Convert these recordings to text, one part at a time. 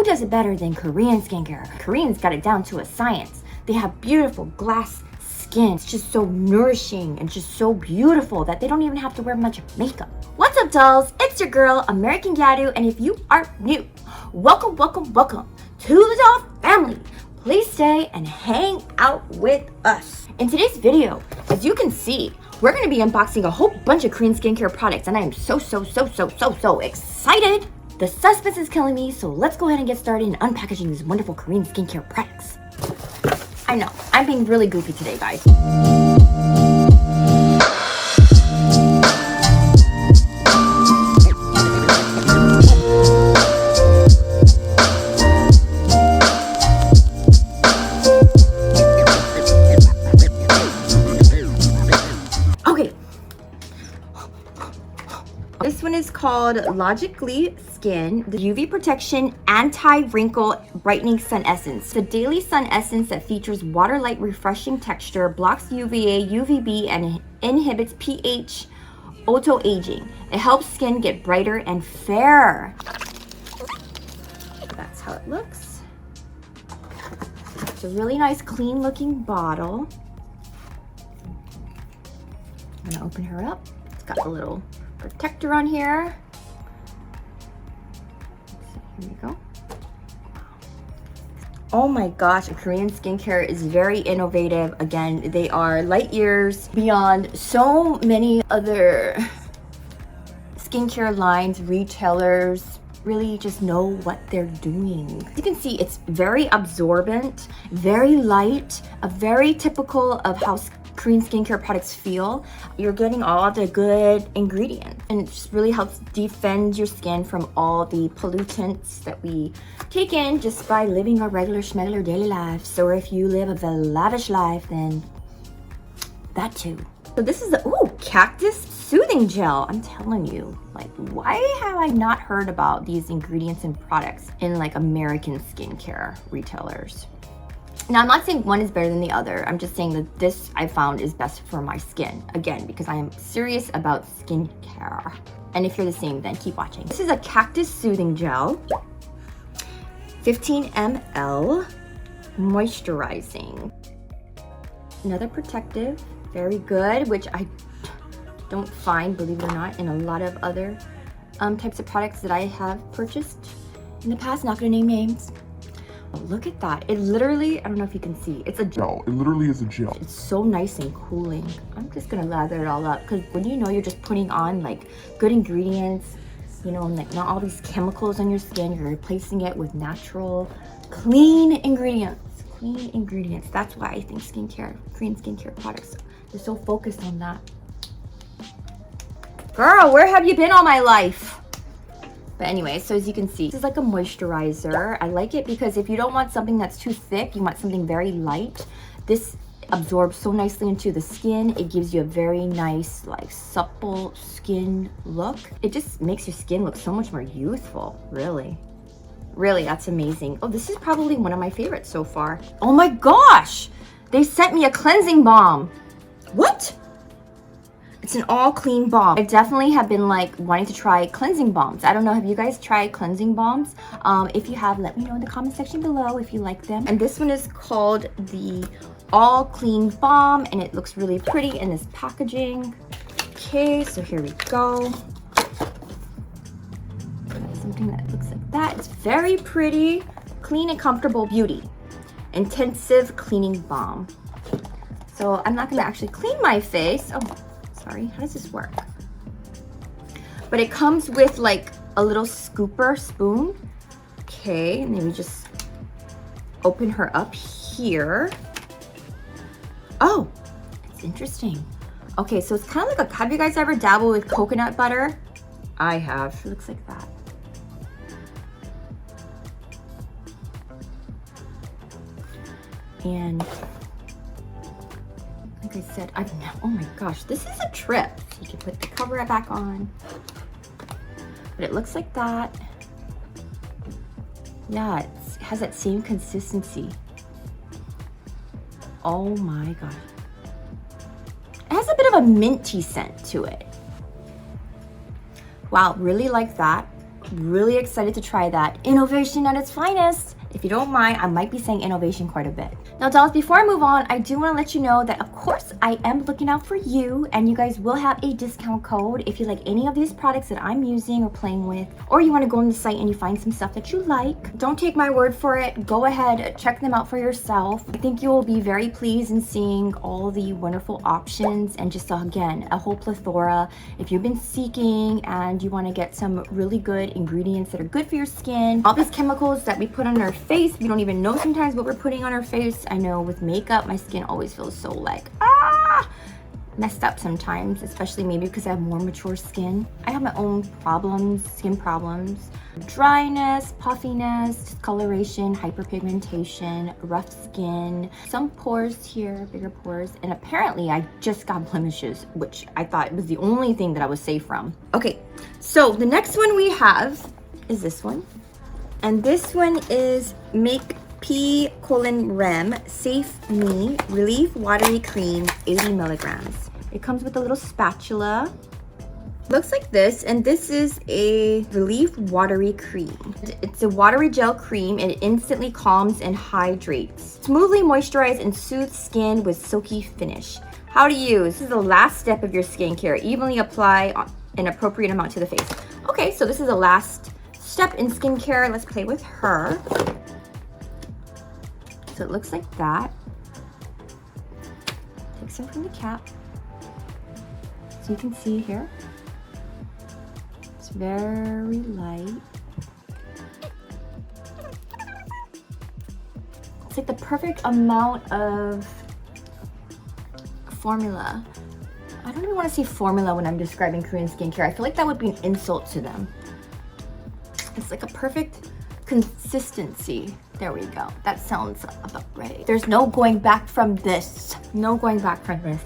does it better than Korean skincare? Koreans got it down to a science. They have beautiful glass skin. It's just so nourishing and just so beautiful that they don't even have to wear much makeup. What's up, dolls? It's your girl, American Gyaru, and if you are new, welcome to the doll family. Please stay and hang out with us. In today's video, as you can see, we're going to be unboxing a whole bunch of Korean skincare products, and I am so excited. The suspense is killing me, so let's go ahead and get started in unpackaging these wonderful Korean skincare products. I know, I'm being really goofy today, guys. This one is called Logically Skin, the UV Protection Anti-Wrinkle Brightening Sun Essence. The daily sun essence that features water-like refreshing texture, blocks UVA, UVB, and inhibits pH auto-aging. It helps skin get brighter and fairer. That's how it looks. It's a really nice, clean-looking bottle. I'm gonna open her up. It's got a little protector on here. So here we go. Oh my gosh, Korean skincare is very innovative. Again, they are light years beyond so many other skincare lines, retailers really just know what they're doing. You can see it's very absorbent, very light, a very typical of how Korean skincare products feel. You're getting all the good ingredients, and it just really helps defend your skin from all the pollutants that we take in just by living our regular schmegular daily lives. Or if you live a very lavish life, then that too. So this is the Cactus Soothing Gel. I'm telling you, like, why have I not heard about these ingredients and products in like American skincare retailers? Now, I'm not saying one is better than the other. I'm just saying that this I found is best for my skin. Again, because I am serious about skincare. And if you're the same, then keep watching. This is a Cactus Soothing Gel. 15 ml. Moisturizing. Another protective. Very good, which I don't find, believe it or not, in a lot of other types of products that I have purchased in the past. Not gonna name names. Look at that. It literally, I don't know if you can see, it's a gel. It literally is a gel. It's so nice and cooling. I'm just gonna lather it all up because when you know you're just putting on like good ingredients, you know, and like not all these chemicals on your skin, you're replacing it with natural, clean ingredients. Clean ingredients. That's why I think Korean skincare products, they're so focused on that. Girl, where have you been all my life? But anyway, so as you can see, this is like a moisturizer. I like it because if you don't want something that's too thick, you want something very light. This absorbs so nicely into the skin. It gives you a very nice, like, supple skin look. It just makes your skin look so much more youthful, really. Really, that's amazing. Oh, this is probably one of my favorites so far. Oh my gosh! They sent me a cleansing balm. What? It's an all clean balm. I definitely have been like wanting to try cleansing balms. I don't know, have you guys tried cleansing balms? If you have, let me know in the comment section below if you like them. And this one is called the All Clean Balm, and it looks really pretty in this packaging. Okay, so here we go. Got something that looks like that. It's very pretty, clean and comfortable beauty. Intensive cleaning balm. So I'm not gonna actually clean my face. Oh, sorry, how does this work? But it comes with like a little scooper spoon. Okay, and then we just open her up here. Oh, it's interesting. Okay, so it's kind of like have you guys ever dabbled with coconut butter? I have. It looks like that. And like I said, oh my gosh, this is a trip. You can put the cover back on. But it looks like that. Yeah, it has that same consistency. Oh my gosh. It has a bit of a minty scent to it. Wow, really like that. Really excited to try that. Innovation at its finest. If you don't mind, I might be saying innovation quite a bit. Now, dolls, before I move on, I do want to let you know that, of course, I am looking out for you, and you guys will have a discount code if you like any of these products that I'm using or playing with, or you want to go on the site and you find some stuff that you like. Don't take my word for it. Go ahead, check them out for yourself. I think you will be very pleased in seeing all the wonderful options and just, again, a whole plethora. If you've been seeking and you want to get some really good ingredients that are good for your skin, all these chemicals that we put on our face, we don't even know sometimes what we're putting on our face. I know with makeup, my skin always feels so like, messed up sometimes, especially maybe because I have more mature skin. I have my own problems, skin problems, dryness, puffiness, discoloration, hyperpigmentation, rough skin, some pores here, bigger pores, and apparently I just got blemishes, which I thought was the only thing that I was safe from. Okay, so the next one we have is this one. And this one is Make P:/Rem Safe Me Relief Watery Cream, 80 milligrams. It comes with a little spatula. Looks like this, and this is a relief watery cream. It's a watery gel cream, and it instantly calms and hydrates. Smoothly moisturize and soothe skin with silky finish. How to use. This is the last step of your skincare. Evenly apply an appropriate amount to the face. Okay, so this is the last step in skincare. Let's play with her. So it looks like that. Take some from the cap. So you can see here. It's very light. It's like the perfect amount of formula. I don't even want to say formula when I'm describing Korean skincare. I feel like that would be an insult to them. It's like a perfect consistency. There we go. That sounds about right. There's no going back from this. No going back from this.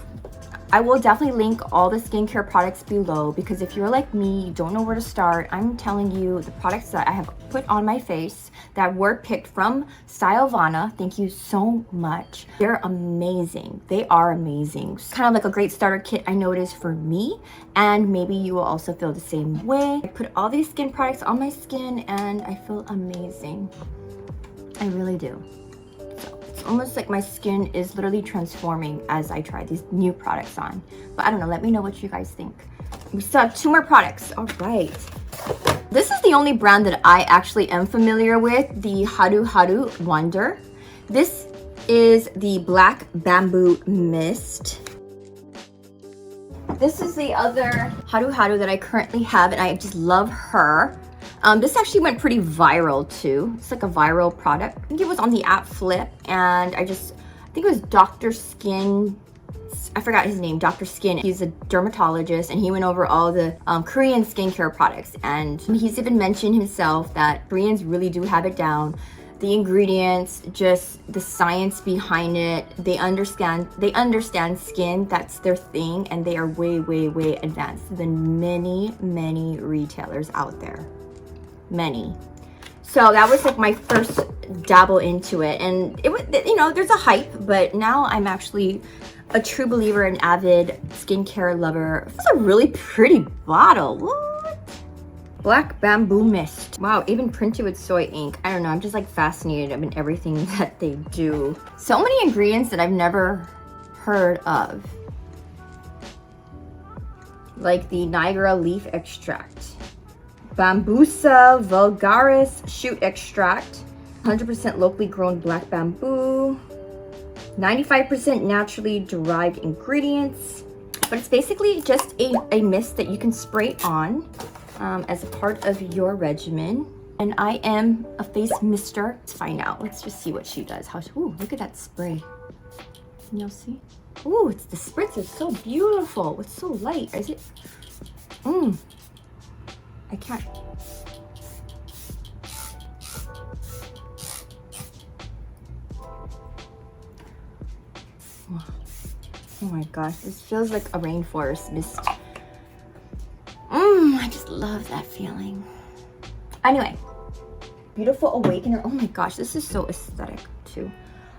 I will definitely link all the skincare products below, because if you're like me, you don't know where to start, I'm telling you the products that I have put on my face that were picked from Stylovana. Thank you so much. They're amazing. They are amazing. It's kind of like a great starter kit, I know it is for me, and maybe you will also feel the same way. I put all these skin products on my skin and I feel amazing. I really do. Almost like my skin is literally transforming as I try these new products on. But I don't know, let me know what you guys think. We still have 2 more products. All right. This is the only brand that I actually am familiar with, the Haru Haru Wonder. This is the Black Bamboo Mist. This is the other Haru Haru that I currently have, and I just love her. This actually went pretty viral too. It's like a viral product. I think it was on the app Flip, and I think it was Dr. Skin. I forgot his name, Dr. Skin. He's a dermatologist, and he went over all the Korean skincare products. And he's even mentioned himself that Koreans really do have it down. The ingredients, just the science behind it. They understand skin. That's their thing, and they are way, way, way advanced than many, many retailers out there. Many. So that was like my first dabble into it, and it was, you know, there's a hype, but now I'm actually a true believer and avid skincare lover. It's a really pretty bottle. What? Black Bamboo Mist. Wow, even printed with soy ink. I don't know, I'm just like fascinated in everything that they do. So many ingredients that I've never heard of. Like the Niagara leaf extract. Bambusa vulgaris shoot extract, 100% locally grown black bamboo, 95% naturally derived ingredients. But it's basically just a mist that you can spray on as a part of your regimen. And I am a face mister. Let's find out. Let's just see what she does. Ooh, look at that spray. Can y'all see? Ooh, it's the spritz is so beautiful. It's so light. Is it? I can't. Wow. Oh my gosh, this feels like a rainforest mist. I just love that feeling. Anyway, beautiful awakener. Oh my gosh, this is so aesthetic too.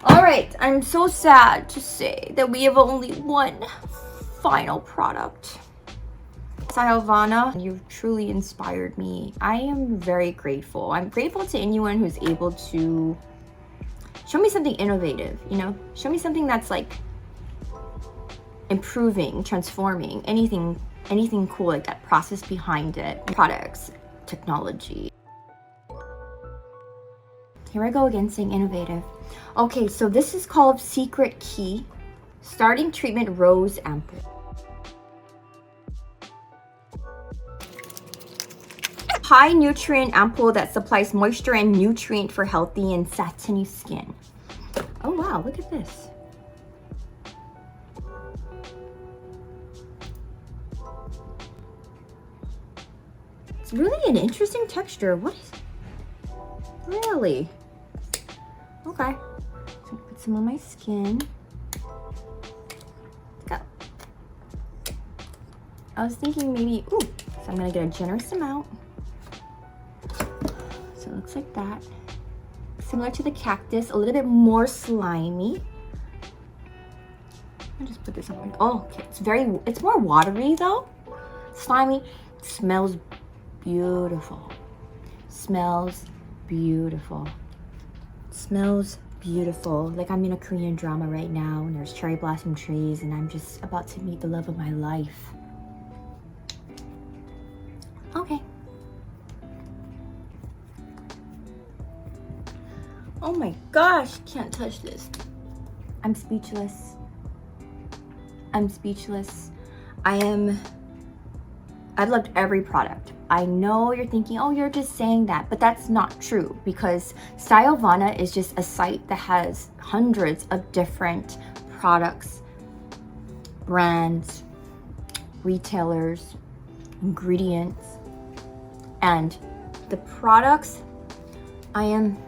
All right, I'm so sad to say that we have only one final product. Sayovana, you've truly inspired me. I am very grateful. I'm grateful to anyone who's able to show me something innovative, you know? Show me something that's like improving, transforming, anything cool like that, process behind it, products, technology. Here I go again saying innovative. Okay, so this is called Secret Key Starting Treatment Rose Ampoule. High nutrient ampoule that supplies moisture and nutrient for healthy and satiny skin. Oh wow, look at this. It's really an interesting texture. What is it? Really? Okay. So put some on my skin. Go. I was thinking maybe, ooh, so I'm gonna get a generous amount. So it looks like that. Similar to the Cactus, a little bit more slimy. I'll just put this on. Oh, okay. It's more watery though. Slimy. Smells beautiful. Smells beautiful. Smells beautiful. Like I'm in a Korean drama right now and there's cherry blossom trees and I'm just about to meet the love of my life. Okay. Oh my gosh, can't touch this. I'm speechless. I'm speechless. I've loved every product. I know you're thinking, oh, you're just saying that, but that's not true because Sayovana is just a site that has hundreds of different products, brands, retailers, ingredients, and the products, I am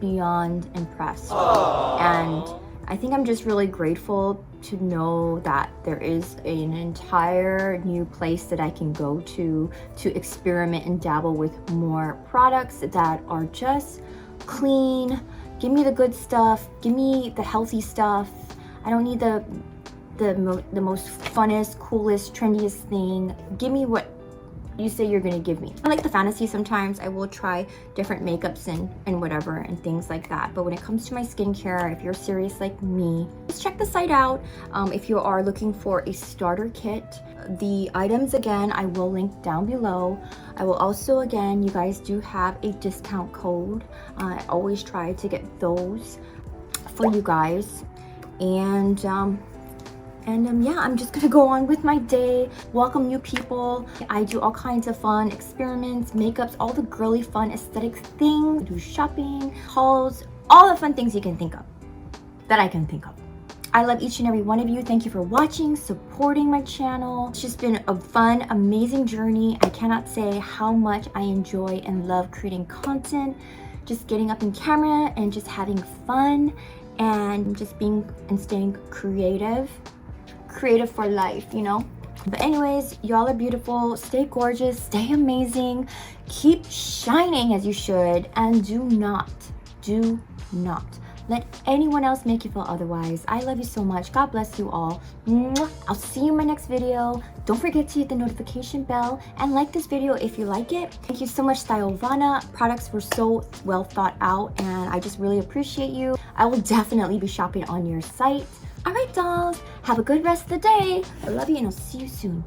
beyond impressed. And I think I'm just really grateful to know that there is an entire new place that I can go to experiment and dabble with more products that are just clean. Give me the good stuff, give me the healthy stuff. I don't need the most funnest, coolest, trendiest thing. Give me what you say you're gonna give me. I like the fantasy sometimes. I will try different makeups and whatever and things like that. But when it comes to my skincare, if you're serious like me, just check the site out. If you are looking for a starter kit, the items again, I will link down below. I will also, again, you guys do have a discount code. I always try to get those for you guys. And yeah, I'm just gonna go on with my day, welcome new people. I do all kinds of fun experiments, makeups, all the girly fun aesthetic things. I do shopping, hauls, all the fun things you can think of, that I can think of. I love each and every one of you. Thank you for watching, supporting my channel. It's just been a fun, amazing journey. I cannot say how much I enjoy and love creating content, just getting up in camera and just having fun and just being and staying creative for life, you know. But anyways, y'all are beautiful. Stay gorgeous, stay amazing, keep shining as you should, and do not let anyone else make you feel otherwise. I love you so much. God bless you all. Mwah. I'll see you in my next video. Don't forget to hit the notification bell and like this video if you like it. Thank you so much, Sayovana. Products were so well thought out and I just really appreciate you. I will definitely be shopping on your site. All right, dolls, have a good rest of the day. I love you and I'll see you soon.